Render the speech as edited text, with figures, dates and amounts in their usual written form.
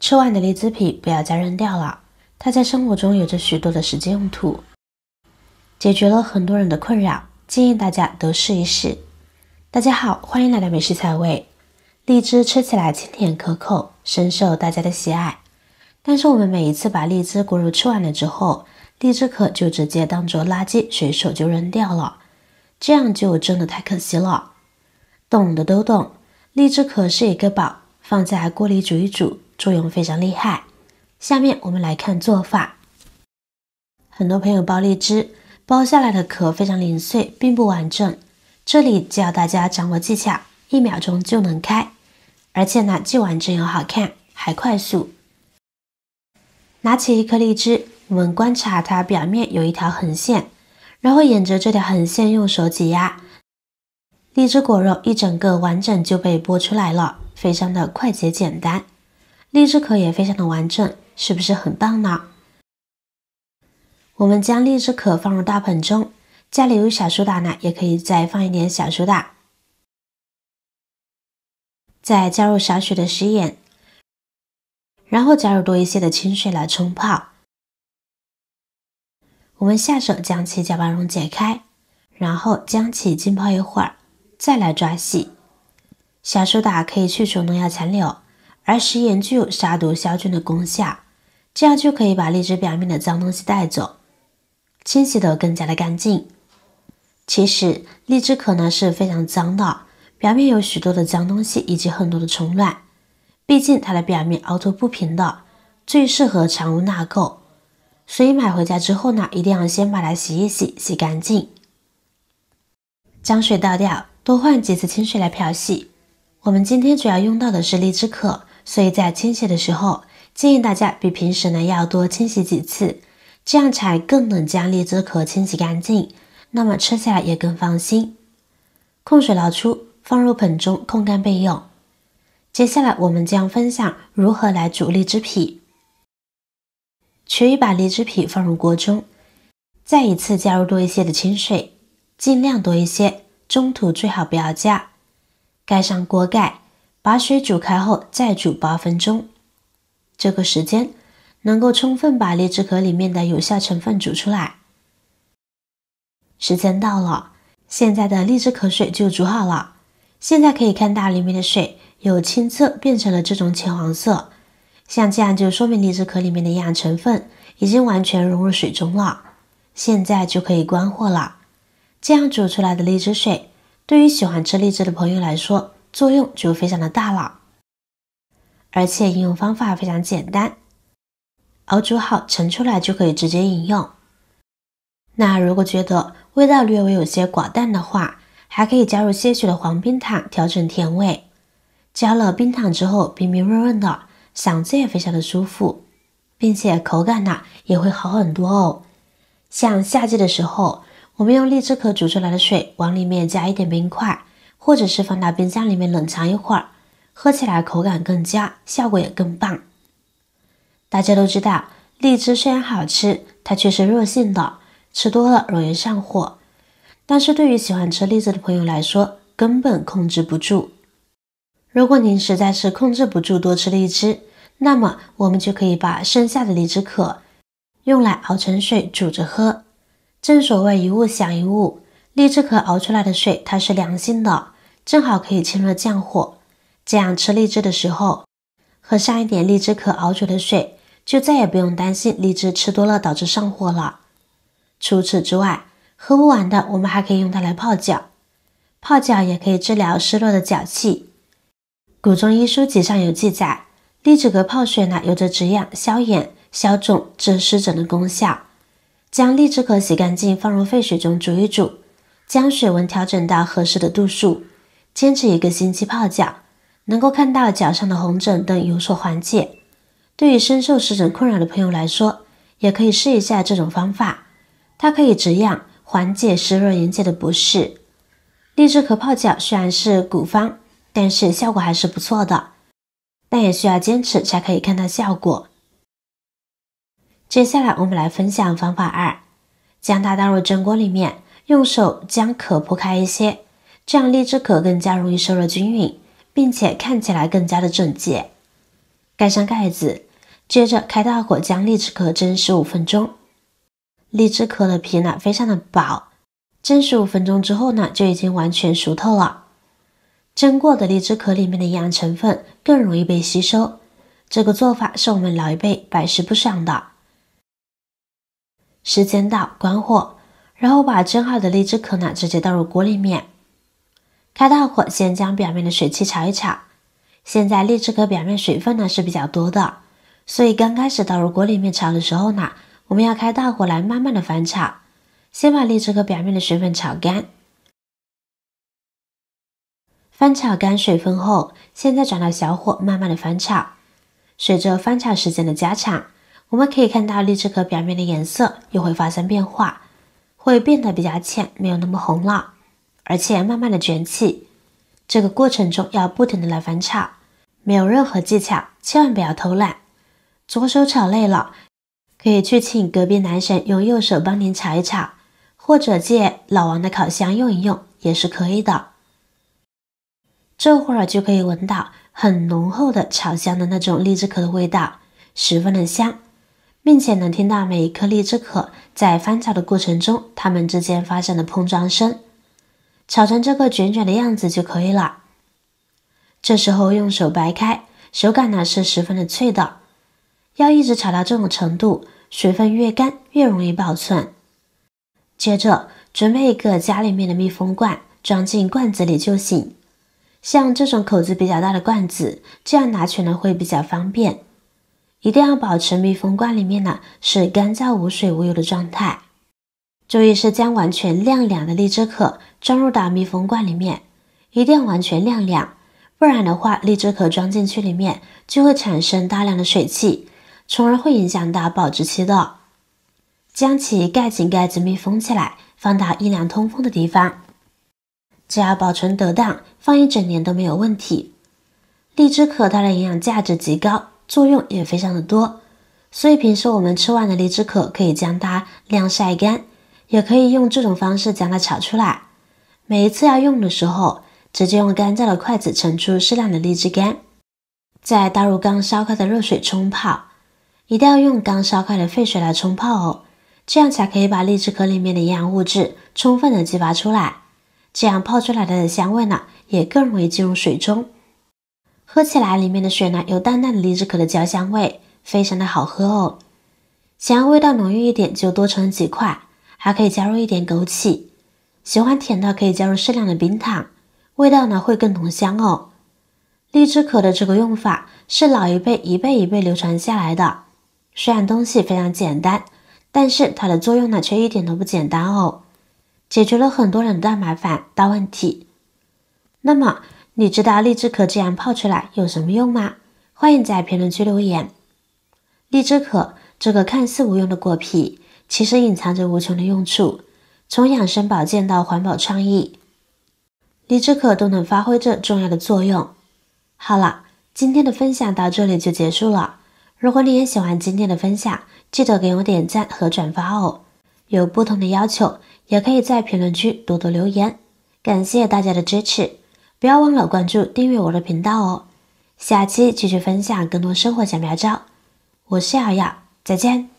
吃完的荔枝皮不要再扔掉了，它在生活中有着许多的实际用途，解决了很多人的困扰，建议大家都试一试。大家好，欢迎来到美食采味。荔枝吃起来清甜可口，深受大家的喜爱。但是我们每一次把荔枝果肉吃完了之后，荔枝壳就直接当做垃圾随手就扔掉了，这样就真的太可惜了。懂的都懂，荔枝壳是一个宝，放在锅里煮一煮，作用非常厉害。下面我们来看做法。很多朋友剥荔枝，剥下来的壳非常零碎，并不完整。这里教大家掌握技巧，1秒钟就能开，而且呢既完整又好看，还快速。拿起一颗荔枝，我们观察它表面有一条横线，然后沿着这条横线用手挤压，荔枝果肉一整个完整就被剥出来了，非常的快捷简单。荔枝壳也非常的完整，是不是很棒呢？我们将荔枝壳放入大盆中，家里有小苏打呢，也可以再放一点小苏打，再加入少许的食盐，然后加入多一些的清水来冲泡。我们下手将其搅拌蓉解开，然后将其浸泡一会儿，再来抓洗。小苏打可以去除农药残留，而食盐具有杀毒消菌的功效，这样就可以把荔枝表面的脏东西带走，清洗得更加的干净。其实荔枝壳呢是非常脏的，表面有许多的脏东西以及很多的虫卵，毕竟它的表面凹凸不平的，最适合藏污纳垢。所以买回家之后呢，一定要先把它洗一洗，洗干净，将水倒掉，多换几次清水来漂洗。我们今天主要用到的是荔枝壳，所以在清洗的时候，建议大家比平时呢要多清洗几次，这样才更能将荔枝壳清洗干净，那么吃起来也更放心。控水捞出，放入盆中控干备用。接下来我们将分享如何来煮荔枝皮。取一把荔枝皮放入锅中，再一次加入多一些的清水，尽量多一些，中途最好不要加。盖上锅盖，把水煮开后再煮8分钟。这个时间能够充分把荔枝壳里面的有效成分煮出来。时间到了，现在的荔枝壳水就煮好了。现在可以看到里面的水由清澈变成了这种浅黄色，像这样就说明荔枝壳里面的营养成分已经完全融入水中了。现在就可以关火了。这样煮出来的荔枝水，对于喜欢吃荔枝的朋友来说，作用就非常的大了。而且饮用方法非常简单，熬煮好盛出来就可以直接饮用。那如果觉得味道略微有些寡淡的话，还可以加入些许的黄冰糖调整甜味。加了冰糖之后，冰冰润润的，嗓子也非常的舒服，并且口感呢也会好很多哦。像夏季的时候，我们用荔枝壳煮出来的水往里面加一点冰块，或者是放到冰箱里面冷藏一会儿，喝起来口感更佳，效果也更棒。大家都知道，荔枝虽然好吃，它却是热性的，吃多了容易上火。但是对于喜欢吃荔枝的朋友来说，根本控制不住。如果您实在是控制不住多吃荔枝，那么我们就可以把剩下的荔枝壳用来熬成水煮着喝。正所谓一物降一物，荔枝壳熬出来的水它是凉性的，正好可以清热降火。这样吃荔枝的时候，喝上一点荔枝壳熬煮的水，就再也不用担心荔枝吃多了导致上火了。除此之外，喝不完的我们还可以用它来泡脚，泡脚也可以治疗湿热的脚气。古中医书籍上有记载，荔枝壳泡水呢有着止痒、消炎、消肿、治湿疹的功效。将荔枝壳洗干净，放入沸水中煮一煮，将水温调整到合适的度数，坚持1个星期泡脚，能够看到脚上的红疹等有所缓解。对于深受湿疹困扰的朋友来说，也可以试一下这种方法，它可以止痒，缓解湿热引起的不适。荔枝壳泡脚虽然是古方，但是效果还是不错的，但也需要坚持才可以看到效果。接下来我们来分享方法2，将它倒入蒸锅里面，用手将壳铺开一些，这样荔枝壳更加容易受热均匀，并且看起来更加的整洁。盖上盖子，接着开大火将荔枝壳蒸15分钟。荔枝壳的皮呢非常的薄，蒸15分钟之后呢就已经完全熟透了。蒸过的荔枝壳里面的营养成分更容易被吸收，这个做法是我们老一辈百试不爽的。时间到，关火，然后把蒸好的荔枝壳呢直接倒入锅里面，开大火先将表面的水汽炒一炒。现在荔枝壳表面水分呢是比较多的，所以刚开始倒入锅里面炒的时候呢，我们要开大火来慢慢的翻炒，先把荔枝壳表面的水分炒干。翻炒干水分后，现在转到小火慢慢的翻炒。随着翻炒时间的加长，我们可以看到荔枝壳表面的颜色又会发生变化，会变得比较浅，没有那么红了，而且慢慢的卷起。这个过程中要不停的来翻炒，没有任何技巧，千万不要偷懒。左手炒累了，可以去请隔壁男神用右手帮您炒一炒，或者借老王的烤箱用一用也是可以的。这会儿就可以闻到很浓厚的炒香的那种荔枝壳的味道，十分的香，并且能听到每一颗荔枝壳在翻炒的过程中它们之间发生的碰撞声。炒成这个卷卷的样子就可以了。这时候用手掰开，手感呢是十分的脆的，要一直炒到这种程度，水分越干越容易保存。接着准备一个家里面的密封罐，装进罐子里就行。像这种口子比较大的罐子，这样拿取呢会比较方便。一定要保持密封罐里面呢是干燥无水无油的状态。注意是将完全晾凉的荔枝壳装入到密封罐里面，一定要完全晾凉，不然的话荔枝壳装进去里面就会产生大量的水汽，从而会影响到保质期的。将其盖紧盖子密封起来，放到阴凉通风的地方。只要保存得当，放一整年都没有问题。荔枝壳它的营养价值极高，作用也非常的多，所以平时我们吃完的荔枝壳可以将它晾晒干，也可以用这种方式将它炒出来。每一次要用的时候，直接用干燥的筷子盛出适量的荔枝干，再倒入刚烧开的热水冲泡，一定要用刚烧开的沸水来冲泡哦，这样才可以把荔枝壳里面的营养物质充分的激发出来。这样泡出来的香味呢，也更容易进入水中。喝起来里面的水呢，有淡淡的荔枝壳的焦香味，非常的好喝哦。想要味道浓郁一点，就多盛几块，还可以加入一点枸杞。喜欢甜的可以加入适量的冰糖，味道呢会更浓香哦。荔枝壳的这个用法是老一辈一辈一辈流传下来的，虽然东西非常简单，但是它的作用呢却一点都不简单哦。解决了很多人的大麻烦、大问题。那么，你知道荔枝壳这样泡出来有什么用吗？欢迎在评论区留言。荔枝壳这个看似无用的果皮，其实隐藏着无穷的用处，从养生保健到环保创意，荔枝壳都能发挥着重要的作用。好了，今天的分享到这里就结束了。如果你也喜欢今天的分享，记得给我点赞和转发哦。有不同的要求，也可以在评论区多多留言，感谢大家的支持，不要忘了关注订阅我的频道哦。下期继续分享更多生活小妙招，我是瑶瑶，再见。